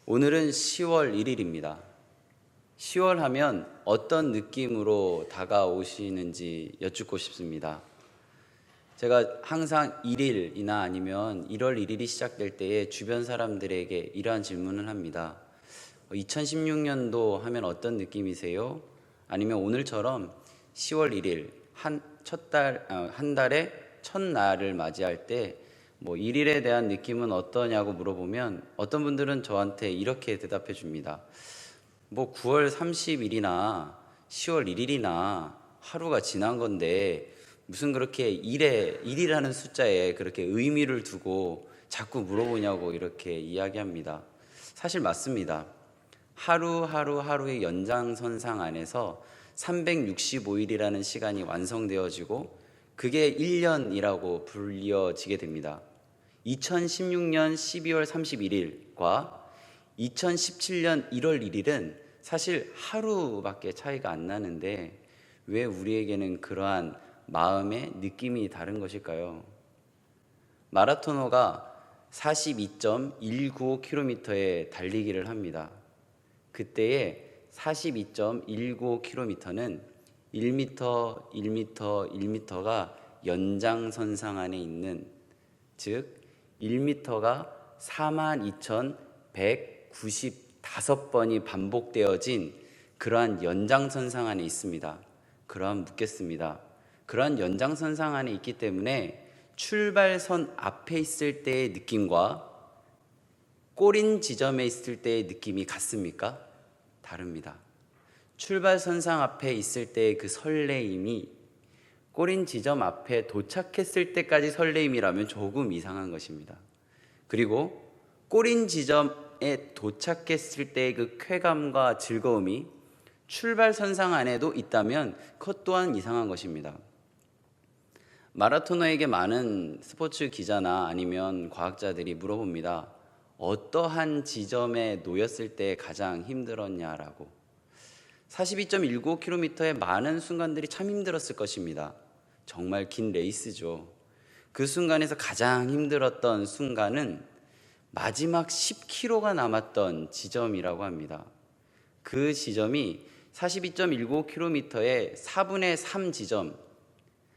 오늘은 10월 1일입니다. 10월 하면 어떤 느낌으로 다가오시는지 여쭙고 싶습니다. 제가 항상 1일이나 아니면 1월 1일이 시작될 때에 주변 사람들에게 이러한 질문을 합니다. 2016년도 하면 어떤 느낌이세요? 아니면 오늘처럼 10월 1일 한 달의 첫날을 맞이할 때 1일에 대한 느낌은 어떠냐고 물어보면 어떤 분들은 저한테 이렇게 대답해 줍니다. 9월 30일이나 10월 1일이나 하루가 지난 건데 무슨 그렇게 일이라는 숫자에 그렇게 의미를 두고 자꾸 물어보냐고 이렇게 이야기합니다. 사실 맞습니다. 하루의 연장선상 안에서 365일이라는 시간이 완성되어지고 그게 1년이라고 불려지게 됩니다. 2016년 12월 31일과 2017년 1월 1일은 사실 하루밖에 차이가 안 나는데 왜 우리에게는 그러한 마음의 느낌이 다른 것일까요? 마라토너가 42.195km의 달리기를 합니다. 그때의 42.195km는 1m, 1m, 1m가 연장선상 안에 있는, 즉 1m가 42,195번이 반복되어진 그러한 연장선상 안에 있습니다. 그러한 묻겠습니다. 그러한 연장선상 안에 있기 때문에 출발선 앞에 있을 때의 느낌과 꼬린 지점에 있을 때의 느낌이 같습니까? 다릅니다. 출발선상 앞에 있을 때의 그 설레임이 꼬린 지점 앞에 도착했을 때까지 설레임이라면 조금 이상한 것입니다. 그리고 꼬린 지점에 도착했을 때의 그 쾌감과 즐거움이 출발선상 안에도 있다면 그것 또한 이상한 것입니다. 마라토너에게 많은 스포츠 기자나 아니면 과학자들이 물어봅니다. 어떠한 지점에 놓였을 때 가장 힘들었냐라고. 42.195km의 많은 순간들이 참 힘들었을 것입니다. 정말 긴 레이스죠. 그 순간에서 가장 힘들었던 순간은 마지막 10km가 남았던 지점이라고 합니다. 그 지점이 42.195km의 4분의 3 지점,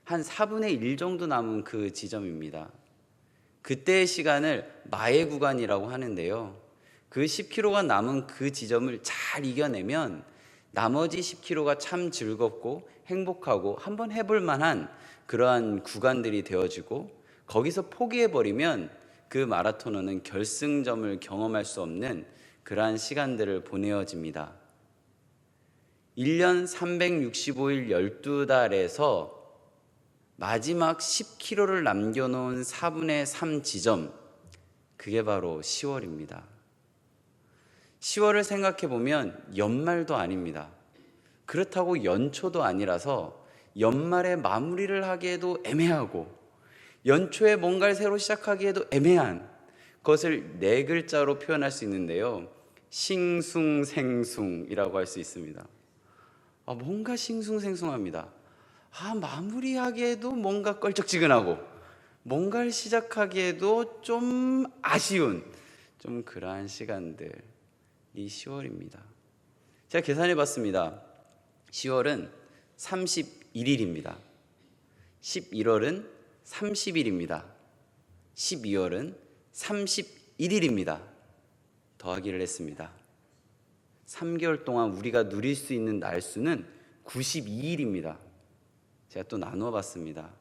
한 4분의 1 정도 남은 그 지점입니다. 그때의 시간을 마의 구간이라고 하는데요. 그 10km가 남은 그 지점을 잘 이겨내면 나머지 10km가 참 즐겁고 행복하고 한번 해볼 만한 그러한 구간들이 되어지고, 거기서 포기해버리면 그 마라토너는 결승점을 경험할 수 없는 그러한 시간들을 보내어집니다. 1년 365일 12달에서 마지막 10km를 남겨놓은 4분의 3 지점, 그게 바로 10월입니다. 10월을 생각해보면 연말도 아닙니다. 그렇다고 연초도 아니라서 연말에 마무리를 하기에도 애매하고 연초에 뭔가를 새로 시작하기에도 애매한 것을 4글자로 표현할 수 있는데요. 싱숭생숭이라고 할 수 있습니다. 뭔가 싱숭생숭합니다. 마무리하기에도 뭔가 껄쩍지근하고 뭔가를 시작하기에도 좀 아쉬운 좀 그러한 시간들이 10월입니다. 제가 계산해 봤습니다. 10월은 31일입니다. 11월은 30일입니다. 12월은 31일입니다. 더하기를 했습니다. 3개월 동안 우리가 누릴 수 있는 날수는 92일입니다. 제가 또 나누어 봤습니다.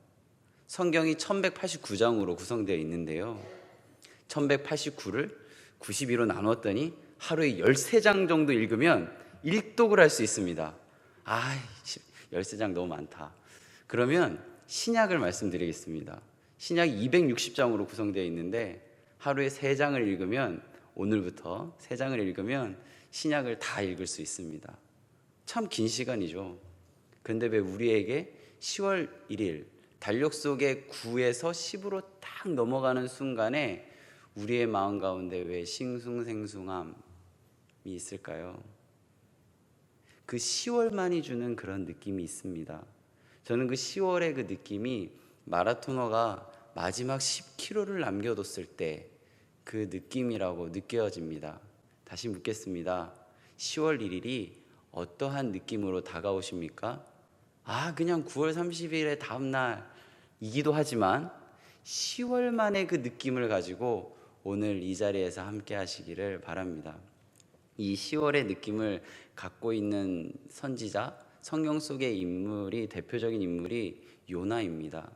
성경이 1189장으로 구성되어 있는데요. 1189를 92로 나눴더니 하루에 13장 정도 읽으면 일독을 할 수 있습니다. 13장 너무 많다. 그러면 신약을 말씀드리겠습니다. 신약이 260장으로 구성되어 있는데 하루에 3장을 읽으면, 오늘부터 3장을 읽으면 신약을 다 읽을 수 있습니다. 참 긴 시간이죠. 그런데 왜 우리에게 10월 1일 달력 속에 9에서 10으로 딱 넘어가는 순간에 우리의 마음 가운데 왜 싱숭생숭함이 있을까요? 그 10월만이 주는 그런 느낌이 있습니다. 저는 그 10월의 그 느낌이 마라토너가 마지막 10km를 남겨뒀을 때 그 느낌이라고 느껴집니다. 다시 묻겠습니다. 10월 1일이 어떠한 느낌으로 다가오십니까? 그냥 9월 30일의 다음 날이기도 하지만 10월 만에 그 느낌을 가지고 오늘 이 자리에서 함께 하시기를 바랍니다. 이 10월의 느낌을 갖고 있는 선지자, 성경 속의 인물이, 대표적인 인물이 요나입니다.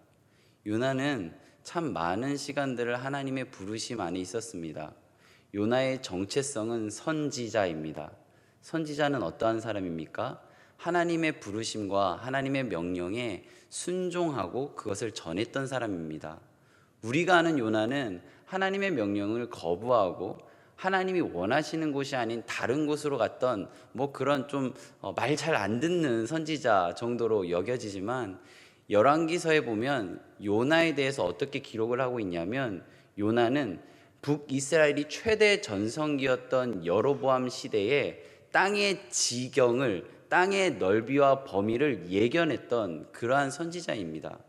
요나는 참 많은 시간들을 하나님의 부르심 안에 있었습니다. 요나의 정체성은 선지자입니다. 선지자는 어떠한 사람입니까? 하나님의 부르심과 하나님의 명령에 순종하고 그것을 전했던 사람입니다. 우리가 아는 요나는 하나님의 명령을 거부하고 하나님이 원하시는 곳이 아닌 다른 곳으로 갔던 그런 좀 말 잘 안 듣는 선지자 정도로 여겨지지만, 열왕기서에 보면 요나에 대해서 어떻게 기록을 하고 있냐면, 요나는 북이스라엘이 최대 전성기였던 여로보암 시대에 땅의 지경을, 땅의 넓이와 범위를 예견했던 그러한 선지자입니다.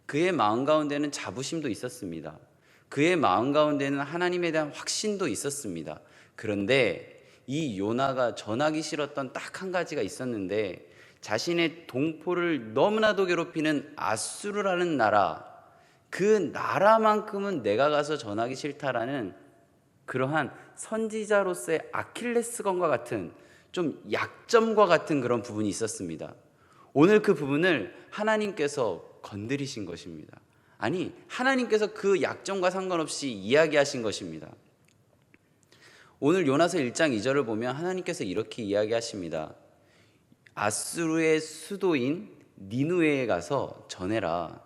그의 마음 가운데는 자부심도 있었습니다. 그의 마음 가운데는 하나님에 대한 확신도 있었습니다. 그런데 이 요나가 전하기 싫었던 딱 한 가지가 있었는데, 자신의 동포를 너무나도 괴롭히는 아수르라는 나라, 그 나라만큼은 내가 가서 전하기 싫다라는 그러한 선지자로서의 아킬레스건과 같은, 좀 약점과 같은 그런 부분이 있었습니다. 오늘 그 부분을 하나님께서 건드리신 것입니다. 아니, 하나님께서 그 약점과 상관없이 이야기하신 것입니다. 오늘 요나서 1장 2절을 보면 하나님께서 이렇게 이야기하십니다. 아수르의 수도인 니누에에 가서 전해라.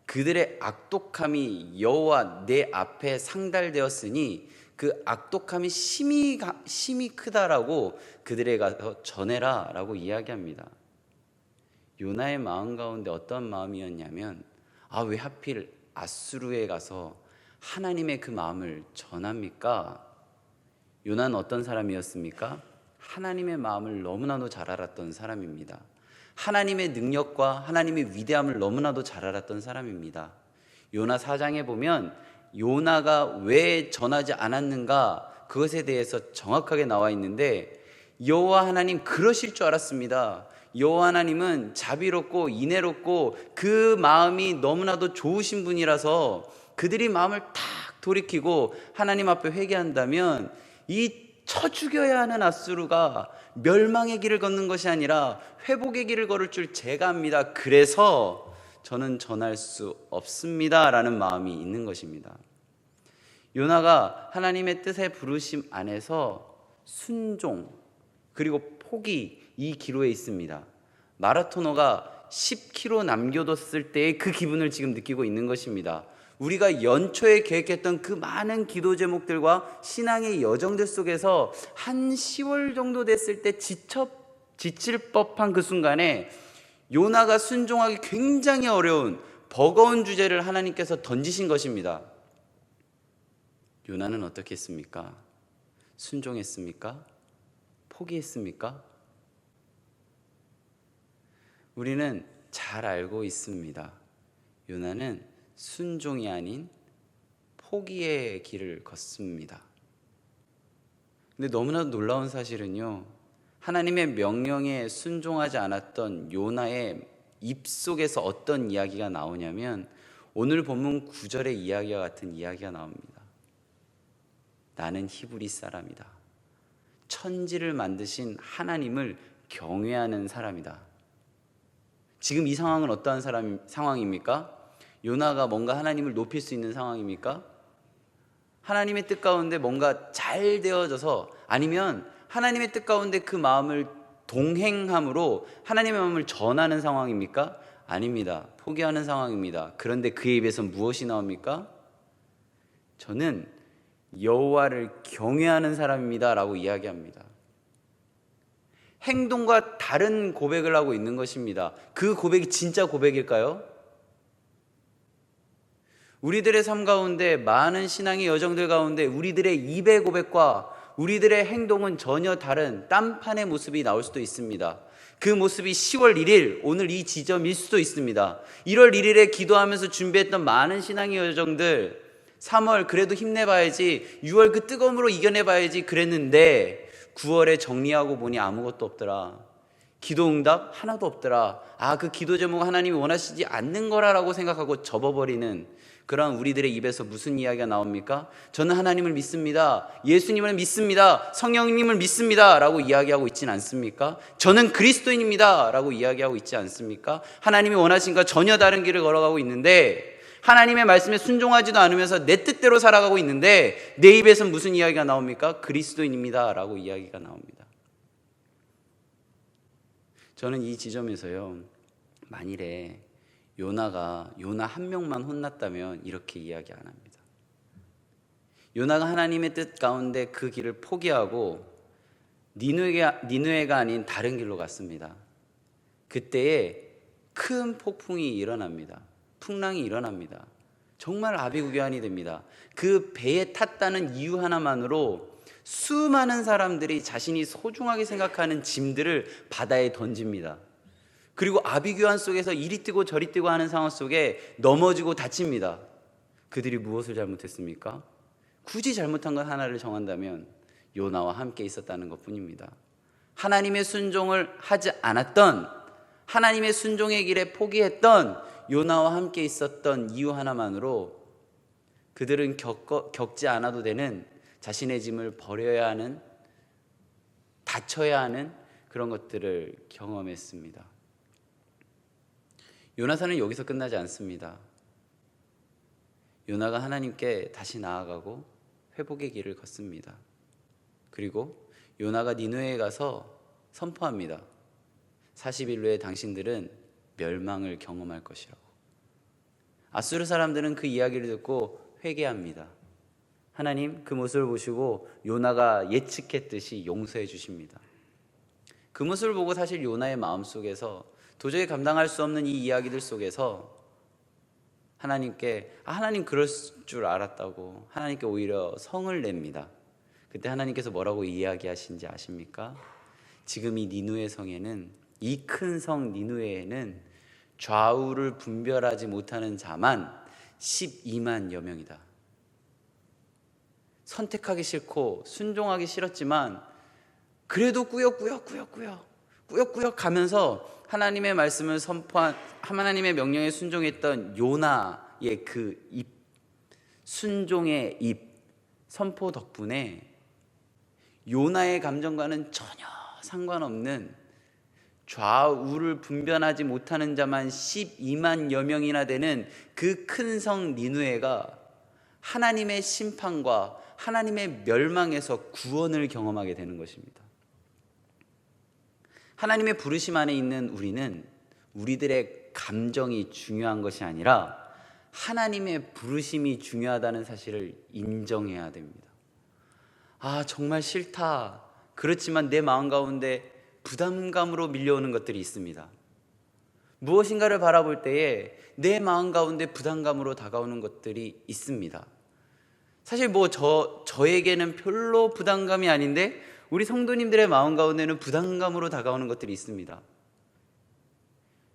그들의 악독함이 여호와 내 앞에 상달되었으니 그 악독함이 심히 크다라고 그들에게 가서 전해라 라고 이야기합니다. 요나의 마음 가운데 어떤 마음이었냐면, 왜 하필 아수르에 가서 하나님의 그 마음을 전합니까? 요나는 어떤 사람이었습니까? 하나님의 마음을 너무나도 잘 알았던 사람입니다. 하나님의 능력과 하나님의 위대함을 너무나도 잘 알았던 사람입니다. 요나 4장에 보면 요나가 왜 전하지 않았는가, 그것에 대해서 정확하게 나와 있는데, 여호와 하나님 그러실 줄 알았습니다. 여호와 하나님은 자비롭고 인애롭고 그 마음이 너무나도 좋으신 분이라서 그들이 마음을 탁 돌이키고 하나님 앞에 회개한다면 이 쳐 죽여야 하는 아수르가 멸망의 길을 걷는 것이 아니라 회복의 길을 걸을 줄 제가 압니다. 그래서 저는 전할 수 없습니다 라는 마음이 있는 것입니다. 요나가 하나님의 뜻의 부르심 안에서 순종 그리고 포기, 이 기로에 있습니다. 마라토너가 10km 남겨뒀을 때의 그 기분을 지금 느끼고 있는 것입니다. 우리가 연초에 계획했던 그 많은 기도 제목들과 신앙의 여정들 속에서 한 10월 정도 됐을 때 지칠 법한 그 순간에 요나가 순종하기 굉장히 어려운 버거운 주제를 하나님께서 던지신 것입니다. 요나는 어떻게 했습니까? 순종했습니까? 포기했습니까? 우리는 잘 알고 있습니다. 요나는 순종이 아닌 포기의 길을 걷습니다. 근데 너무나도 놀라운 사실은요, 하나님의 명령에 순종하지 않았던 요나의 입속에서 어떤 이야기가 나오냐면, 오늘 본문 9절의 이야기와 같은 이야기가 나옵니다. 나는 히브리 사람이다. 천지를 만드신 하나님을 경외하는 사람이다. 지금 이 상황은 어떠한 상황입니까? 요나가 뭔가 하나님을 높일 수 있는 상황입니까? 하나님의 뜻 가운데 뭔가 잘 되어져서, 아니면 하나님의 뜻 가운데 그 마음을 동행함으로 하나님의 마음을 전하는 상황입니까? 아닙니다. 포기하는 상황입니다. 그런데 그의 입에서 무엇이 나옵니까? 저는 여호와를 경외하는 사람입니다 라고 이야기합니다. 행동과 다른 고백을 하고 있는 것입니다. 그 고백이 진짜 고백일까요? 우리들의 삶 가운데, 많은 신앙의 여정들 가운데 우리들의 입의 고백과 우리들의 행동은 전혀 다른 딴판의 모습이 나올 수도 있습니다. 그 모습이 10월 1일 오늘 이 지점일 수도 있습니다. 1월 1일에 기도하면서 준비했던 많은 신앙의 여정들, 3월 그래도 힘내봐야지, 6월 그 뜨거움으로 이겨내봐야지 그랬는데 9월에 정리하고 보니 아무것도 없더라. 기도 응답 하나도 없더라. 그 기도 제목 하나님이 원하시지 않는 거라고 생각하고 접어버리는 그런 우리들의 입에서 무슨 이야기가 나옵니까? 저는 하나님을 믿습니다, 예수님을 믿습니다, 성령님을 믿습니다 라고 이야기하고 있지는 않습니까? 저는 그리스도인입니다 라고 이야기하고 있지 않습니까? 하나님이 원하신 것 전혀 다른 길을 걸어가고 있는데, 하나님의 말씀에 순종하지도 않으면서 내 뜻대로 살아가고 있는데 내 입에서 무슨 이야기가 나옵니까? 그리스도인입니다 라고 이야기가 나옵니다. 저는 이 지점에서요, 만일에 요나 한 명만 혼났다면 이렇게 이야기 안 합니다. 요나가 하나님의 뜻 가운데 그 길을 포기하고 니느웨가 아닌 다른 길로 갔습니다. 그때에 큰 폭풍이 일어납니다. 풍랑이 일어납니다. 정말 아비구교환이 됩니다. 그 배에 탔다는 이유 하나만으로 수많은 사람들이 자신이 소중하게 생각하는 짐들을 바다에 던집니다. 그리고 아비규환 속에서 이리 뛰고 저리 뛰고 하는 상황 속에 넘어지고 다칩니다. 그들이 무엇을 잘못했습니까? 굳이 잘못한 것 하나를 정한다면 요나와 함께 있었다는 것뿐입니다. 하나님의 순종을 하지 않았던, 하나님의 순종의 길에 포기했던 요나와 함께 있었던 이유 하나만으로 그들은 겪지 않아도 되는 자신의 짐을 버려야 하는, 다쳐야 하는 그런 것들을 경험했습니다. 요나서는 여기서 끝나지 않습니다. 요나가 하나님께 다시 나아가고 회복의 길을 걷습니다. 그리고 요나가 니느웨에 가서 선포합니다. 40일 후에 당신들은 멸망을 경험할 것이라고. 아수르 사람들은 그 이야기를 듣고 회개합니다. 하나님 그 모습을 보시고 요나가 예측했듯이 용서해 주십니다. 그 모습을 보고 사실 요나의 마음속에서 도저히 감당할 수 없는 이 이야기들 속에서 하나님께 하나님 그럴 줄 알았다고 하나님께 오히려 성을 냅니다. 그때 하나님께서 뭐라고 이야기하신지 아십니까? 지금 이 니느웨 성에는, 이 큰 성 니느웨에는 좌우를 분별하지 못하는 자만 12만여 명이다. 선택하기 싫고 순종하기 싫었지만 그래도 꾸역꾸역 가면서 하나님의 말씀을 선포한, 하나님의 명령에 순종했던 요나의 그 입, 순종의 입, 선포 덕분에 요나의 감정과는 전혀 상관없는 좌우를 분별하지 못하는 자만 12만여 명이나 되는 그 큰 성 니느웨가 하나님의 심판과 하나님의 멸망에서 구원을 경험하게 되는 것입니다. 하나님의 부르심 안에 있는 우리는 우리들의 감정이 중요한 것이 아니라 하나님의 부르심이 중요하다는 사실을 인정해야 됩니다. 정말 싫다. 그렇지만 내 마음 가운데 부담감으로 밀려오는 것들이 있습니다. 무엇인가를 바라볼 때에 내 마음 가운데 부담감으로 다가오는 것들이 있습니다. 사실 저에게는 별로 부담감이 아닌데 우리 성도님들의 마음 가운데는 부담감으로 다가오는 것들이 있습니다.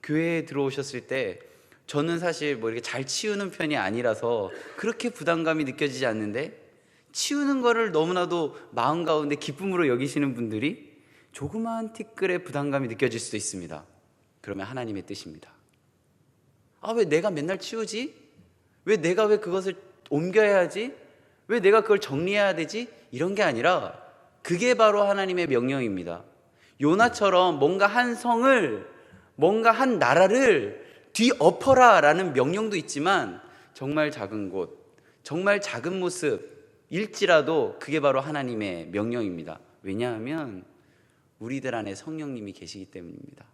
교회에 들어오셨을 때 저는 사실 이렇게 잘 치우는 편이 아니라서 그렇게 부담감이 느껴지지 않는데, 치우는 거를 너무나도 마음 가운데 기쁨으로 여기시는 분들이 조그마한 티끌의 부담감이 느껴질 수도 있습니다. 그러면 하나님의 뜻입니다. 왜 내가 맨날 치우지? 왜 그것을 옮겨야 하지? 왜 내가 그걸 정리해야 되지? 이런 게 아니라 그게 바로 하나님의 명령입니다. 요나처럼 뭔가 한 성을, 뭔가 한 나라를 뒤엎어라 라는 명령도 있지만 정말 작은 곳, 정말 작은 모습일지라도 그게 바로 하나님의 명령입니다. 왜냐하면 우리들 안에 성령님이 계시기 때문입니다.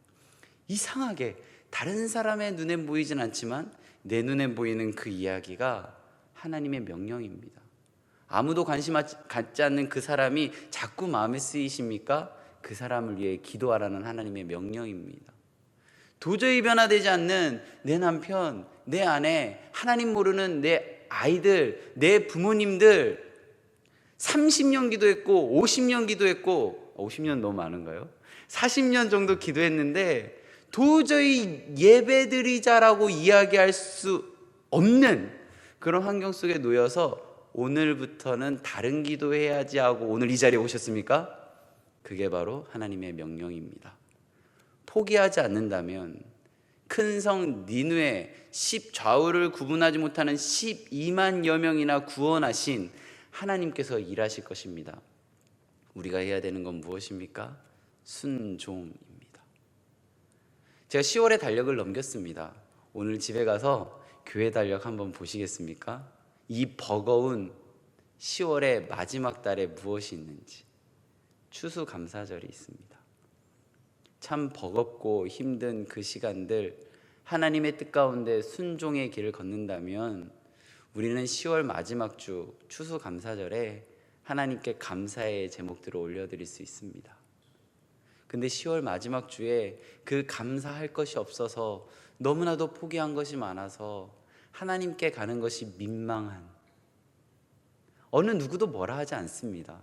이상하게 다른 사람의 눈엔 보이진 않지만 내 눈엔 보이는 그 이야기가 하나님의 명령입니다. 아무도 관심 갖지 않는 그 사람이 자꾸 마음에 쓰이십니까? 그 사람을 위해 기도하라는 하나님의 명령입니다. 도저히 변화되지 않는 내 남편, 내 아내, 하나님 모르는 내 아이들, 내 부모님들 30년 기도했고 50년 기도했고 50년 너무 많은가요? 40년 정도 기도했는데 도저히 예배드리자라고 이야기할 수 없는 그런 환경 속에 놓여서 오늘부터는 다른 기도해야지 하고 오늘 이 자리에 오셨습니까? 그게 바로 하나님의 명령입니다. 포기하지 않는다면 큰 성 니느웨 10좌우를 구분하지 못하는 12만여 명이나 구원하신 하나님께서 일하실 것입니다. 우리가 해야 되는 건 무엇입니까? 순종입니다. 제가 10월에 달력을 넘겼습니다. 오늘 집에 가서 교회 달력 한번 보시겠습니까? 이 버거운 10월의 마지막 달에 무엇이 있는지. 추수감사절이 있습니다. 참 버겁고 힘든 그 시간들, 하나님의 뜻 가운데 순종의 길을 걷는다면 우리는 10월 마지막 주 추수감사절에 하나님께 감사의 제목들을 올려드릴 수 있습니다. 근데 10월 마지막 주에 그 감사할 것이 없어서 너무나도 포기한 것이 많아서 하나님께 가는 것이 민망한, 어느 누구도 뭐라 하지 않습니다.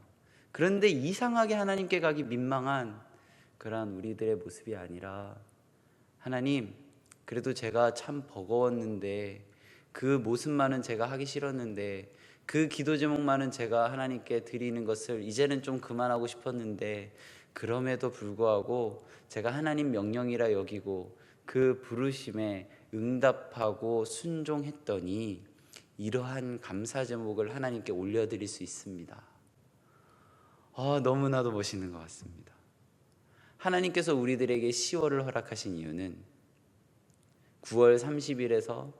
그런데 이상하게 하나님께 가기 민망한 그러한 우리들의 모습이 아니라, 하나님, 그래도 제가 참 버거웠는데, 그 모습만은 제가 하기 싫었는데, 그 기도 제목만은 제가 하나님께 드리는 것을 이제는 좀 그만하고 싶었는데, 그럼에도 불구하고 제가 하나님 명령이라 여기고 그 부르심에 응답하고 순종했더니 이러한 감사 제목을 하나님께 올려드릴 수 있습니다. 너무나도 멋있는 것 같습니다. 하나님께서 우리들에게 10월을 허락하신 이유는 9월 30일에서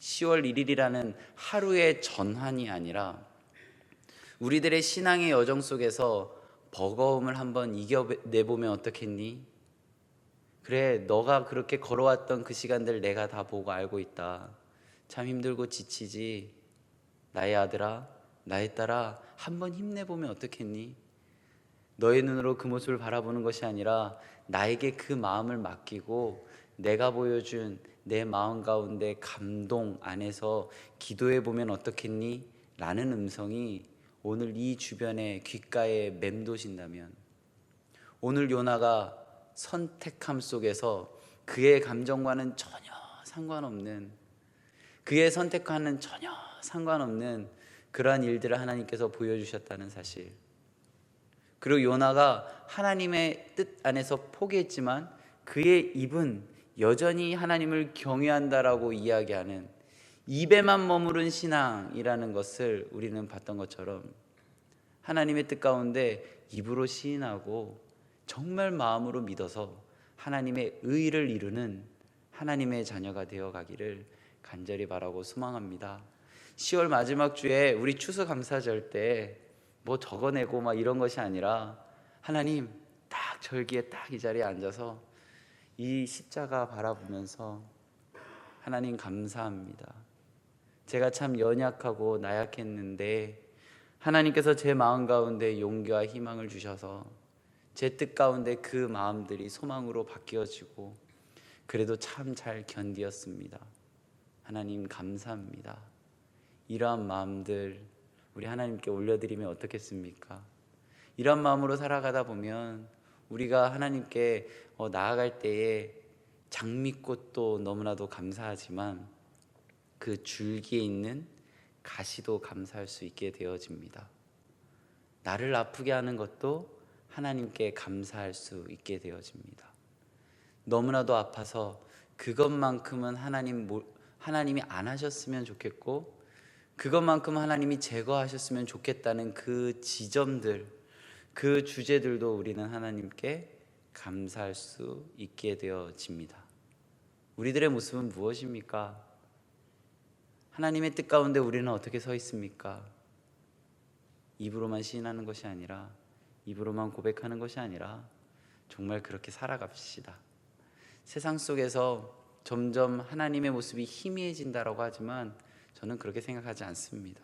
10월 1일이라는 하루의 전환이 아니라 우리들의 신앙의 여정 속에서 버거움을 한번 이겨내보면 어떻겠니? 그래, 너가 그렇게 걸어왔던 그 시간들 내가 다 보고 알고 있다. 참 힘들고 지치지. 나의 아들아, 나의 딸아, 한번 힘내보면 어떻겠니? 너의 눈으로 그 모습을 바라보는 것이 아니라 나에게 그 마음을 맡기고 내가 보여준 내 마음 가운데 감동 안에서 기도해보면 어떻겠니? 라는 음성이 오늘 이 주변에 귓가에 맴도신다면, 오늘 요나가 선택함 속에서 그의 감정과는 전혀 상관없는, 그의 선택과는 전혀 상관없는 그러한 일들을 하나님께서 보여주셨다는 사실, 그리고 요나가 하나님의 뜻 안에서 포기했지만 그의 입은 여전히 하나님을 경외한다라고 이야기하는, 입에만 머무른 신앙이라는 것을 우리는 봤던 것처럼 하나님의 뜻 가운데 입으로 시인하고 정말 마음으로 믿어서 하나님의 의를 이루는 하나님의 자녀가 되어가기를 간절히 바라고 소망합니다. 10월 마지막 주에 우리 추수감사절 때 뭐 적어내고 막 이런 것이 아니라, 하나님 딱 절기에 딱 이 자리에 앉아서 이 십자가 바라보면서, 하나님 감사합니다. 제가 참 연약하고 나약했는데 하나님께서 제 마음 가운데 용기와 희망을 주셔서 제 뜻 가운데 그 마음들이 소망으로 바뀌어지고 그래도 참 잘 견디었습니다. 하나님 감사합니다. 이러한 마음들 우리 하나님께 올려드리면 어떻겠습니까? 이런 마음으로 살아가다 보면 우리가 하나님께 나아갈 때에 장미꽃도 너무나도 감사하지만 그 줄기에 있는 가시도 감사할 수 있게 되어집니다. 나를 아프게 하는 것도 하나님께 감사할 수 있게 되어집니다. 너무나도 아파서 그것만큼은 하나님이 안 하셨으면 좋겠고, 그것만큼 하나님이 제거하셨으면 좋겠다는 그 지점들, 그 주제들도 우리는 하나님께 감사할 수 있게 되어집니다. 우리들의 모습은 무엇입니까? 하나님의 뜻 가운데 우리는 어떻게 서 있습니까? 입으로만 시인하는 것이 아니라, 입으로만 고백하는 것이 아니라 정말 그렇게 살아갑시다. 세상 속에서 점점 하나님의 모습이 희미해진다라고 하지만 저는 그렇게 생각하지 않습니다.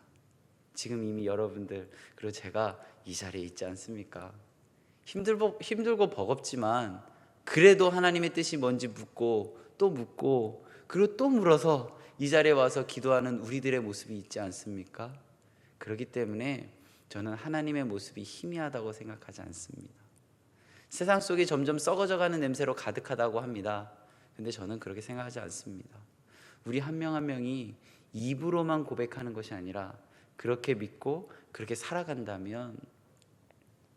지금 이미 여러분들, 그리고 제가 이 자리에 있지 않습니까? 힘들고 버겁지만 그래도 하나님의 뜻이 뭔지 묻고 또 묻고 그리고 또 물어서 이 자리에 와서 기도하는 우리들의 모습이 있지 않습니까? 그렇기 때문에 저는 하나님의 모습이 희미하다고 생각하지 않습니다. 세상 속이 점점 썩어져가는 냄새로 가득하다고 합니다. 근데 저는 그렇게 생각하지 않습니다. 우리 한 명 한 명이 입으로만 고백하는 것이 아니라 그렇게 믿고 그렇게 살아간다면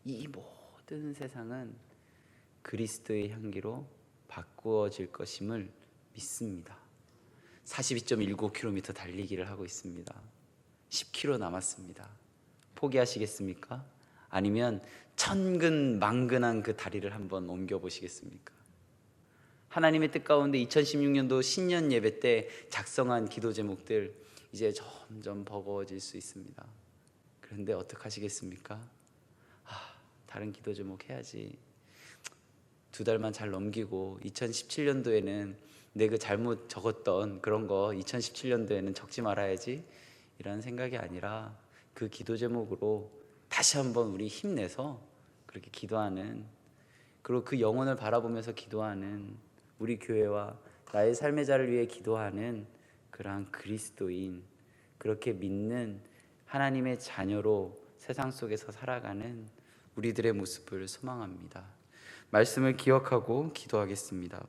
이 모든 세상은 그리스도의 향기로 바꾸어질 것임을 믿습니다. 42.19km 달리기를 하고 있습니다. 10km 남았습니다. 포기하시겠습니까? 아니면 천근만근한 그 다리를 한번 옮겨보시겠습니까? 하나님의 뜻 가운데 2016년도 신년 예배 때 작성한 기도 제목들 이제 점점 버거워질 수 있습니다. 그런데 어떡하시겠습니까? 다른 기도 제목 해야지. 2달만 잘 넘기고 2017년도에는 내 그 잘못 적었던 그런 거 2017년도에는 적지 말아야지, 이런 생각이 아니라 그 기도 제목으로 다시 한번 우리 힘내서 그렇게 기도하는, 그리고 그 영혼을 바라보면서 기도하는, 우리 교회와 나의 삶의 자를 위해 기도하는 그러한 그리스도인, 그렇게 믿는 하나님의 자녀로 세상 속에서 살아가는 우리들의 모습을 소망합니다. 말씀을 기억하고 기도하겠습니다.